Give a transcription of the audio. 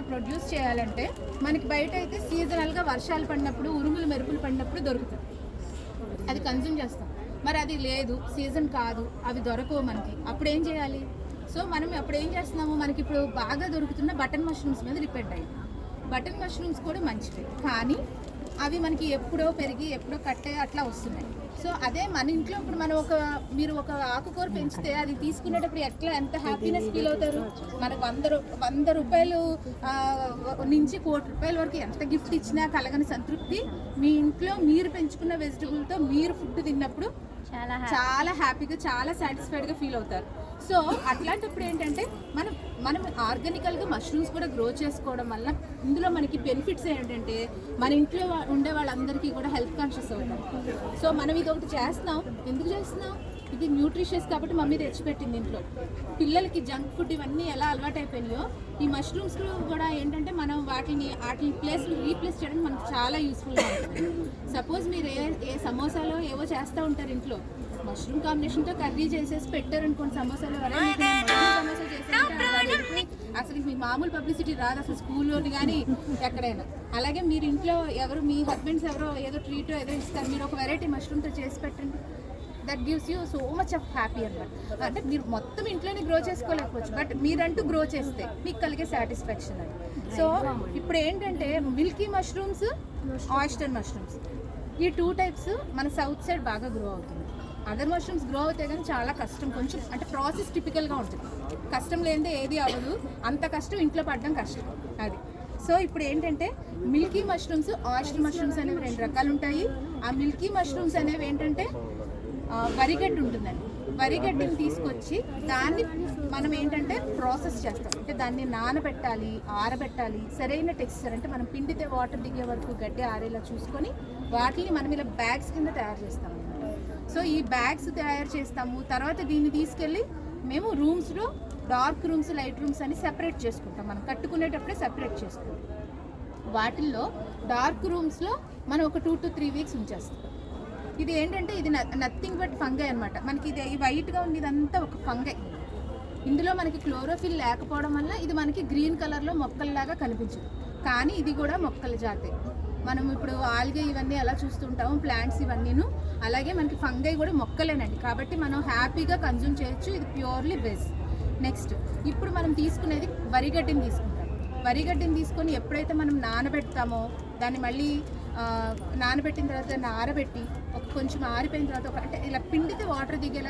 Produce చేయాలంటే మనకి బయట అయితే సీజనల్గా వర్షాలు పడినప్పుడు ఉరుములు మెరుపులు పడినప్పుడు దొరుకుతుంది, అది కన్జ్యూమ్ చేస్తాం. మరి అది లేదు, సీజన్ కాదు, అవి దొరకవు మనకి, అప్పుడు ఏం చేయాలి? సో మనం అప్పుడు ఏం చేస్తున్నాము, మనకి ఇప్పుడు బాగా దొరుకుతున్న బటన్ మష్రూమ్స్ మీద డిపెండ్ అయ్యి. బటన్ మష్రూమ్స్ కూడా మంచివి, కానీ అవి మనకి ఎప్పుడో పెరిగి ఎప్పుడో కట్టే అట్లా వస్తున్నాయి. సో అదే మన ఇంట్లో ఇప్పుడు మనం మీరు ఒక ఆకుకూర పెంచితే అది తీసుకునేటప్పుడు ఎంత హ్యాపీనెస్ ఫీల్ అవుతారు. మనకు 100 రూపాయలు నుంచి ₹1,00,00,000 వరకు ఎంత గిఫ్ట్ ఇచ్చినా కలగని సంతృప్తి మీ ఇంట్లో మీరు పెంచుకున్న వెజిటబుల్తో మీరు ఫుడ్ తిన్నప్పుడు చాలా హ్యాపీగా, చాలా సాటిస్ఫైడ్గా ఫీల్ అవుతారు. సో అట్లాంటప్పుడు ఏంటంటే మనం ఆర్గానికల్గా మష్రూమ్స్ కూడా గ్రో చేసుకోవడం వల్ల ఇందులో మనకి బెనిఫిట్స్ ఏంటంటే మన ఇంట్లో ఉండే వాళ్ళందరికీ కూడా హెల్త్ కాన్షియస్ అవుతాం. సో మనం ఇది ఒకటి చేస్తున్నాం, ఎందుకు చేస్తున్నాం? ఇది న్యూట్రిషియస్ కాబట్టి మమ్మీ తెచ్చిపెట్టింది ఇంట్లో. పిల్లలకి జంక్ ఫుడ్ ఇవన్నీ ఎలా అలవాటు అయిపోయినాయో ఈ మష్రూమ్స్ కూడా ఏంటంటే మనం వాటిని రీప్లేస్ చేయడానికి మనకు చాలా యూస్ఫుల్గా ఉంటుంది. సపోజ్ మీరు ఏ సమోసాలో ఏవో చేస్తూ ఉంటారు ఇంట్లో, మష్రూమ్ కాంబినేషన్తో కర్రీ చేసేసి పెట్టారు అనుకోండి సమోసాలు, సమోసా చేసేసి అసలు మీ మామూలు పబ్లిసిటీ రాదు అసలు స్కూల్లోని కానీ ఎక్కడైనా. అలాగే మీరు ఇంట్లో మీ హస్బెండ్స్ ఎవరో ఏదో ట్రీట్ ఏదో ఇస్తారు, మీరు ఒక వెరైటీ మష్రూమ్తో చేసి పెట్టండి, that gives you so much of happy అనమాట. అంటే మీరు మొత్తం ఇంట్లోనే గ్రో చేసుకోలేకపోవచ్చు, బట్ మీరంటూ గ్రో చేస్తే మీకు కలిగే సాటిస్ఫాక్షన్ అది. సో ఇప్పుడు ఏంటంటే మిల్కీ మష్రూమ్స్, ఆయిస్టర్ మష్రూమ్స్, ఈ 2 టైప్స్ మన సౌత్ సైడ్ బాగా గ్రో అవుతుంది. అదర్ మష్రూమ్స్ గ్రో అవుతాయి కానీ చాలా కష్టం, కొంచెం అంటే ప్రాసెస్ టిపికల్గా ఉంటుంది, కష్టం లేనిదే ఏది అవ్వదు, అంత కష్టం ఇంట్లో పడడం కష్టం అది. సో ఇప్పుడు ఏంటంటే మిల్కీ మష్రూమ్స్, ఆయిస్టర్ మష్రూమ్స్ అనేవి 2 రకాలు ఉంటాయి. ఆ మిల్కీ మష్రూమ్స్ అనేవి ఏంటంటే వరిగడ్డి ఉంటుందండి, వరిగడ్డిని తీసుకొచ్చి దాన్ని మనం ఏంటంటే ప్రాసెస్ చేస్తాం, అంటే దాన్ని నానబెట్టాలి, ఆరబెట్టాలి, సరైన టెక్స్చర్ అంటే మనం పిండితే వాటర్ దిగే వరకు గడ్డి ఆరేలా చూసుకొని వాటిని మనం ఇలా బ్యాగ్స్ కింద తయారు చేస్తాం అనమాట. సో ఈ బ్యాగ్స్ తయారు చేస్తాము, తర్వాత దీన్ని తీసుకెళ్ళి మేము రూమ్స్లో డార్క్ రూమ్స్, లైట్ రూమ్స్ అని సెపరేట్ చేసుకుంటాం, మనం కట్టుకునేటప్పుడే సెపరేట్ చేసుకుంటాం. వాటిల్లో డార్క్ రూమ్స్లో మనం ఒక 2 to 3 వీక్స్ ఉంచేస్తాం. ఇది ఏంటంటే ఇది నథింగ్ బట్ ఫంగై అనమాట. మనకి ఇది వైట్గా ఉంది, ఇదంతా ఒక ఫంగై. ఇందులో మనకి క్లోరోఫిల్ లేకపోవడం వల్ల ఇది మనకి గ్రీన్ కలర్లో మొక్కల్లాగా కనిపించదు, కానీ ఇది కూడా మొక్కల జాతే. మనం ఇప్పుడు ఆల్గే ఇవన్నీ ఎలా చూస్తుంటాము, ప్లాంట్స్ ఇవన్నీను, అలాగే మనకి ఫంగై కూడా మొక్కలేనండి, కాబట్టి మనం హ్యాపీగా కన్జ్యూమ్ చేయొచ్చు. ఇది ప్యూర్లీ వెజ్. నెక్స్ట్ ఇప్పుడు మనం తీసుకునేది వరిగడ్డిని తీసుకుంటాం. వరిగడ్డిని తీసుకొని ఎప్పుడైతే మనం నానబెడతామో దాన్ని మళ్ళీ నానబెట్టిన తర్వాత దాన్ని ఆరబెట్టి కొంచెం ఆరిపోయిన తర్వాత అంటే ఇలా పిండితే వాటర్ దిగేలాగా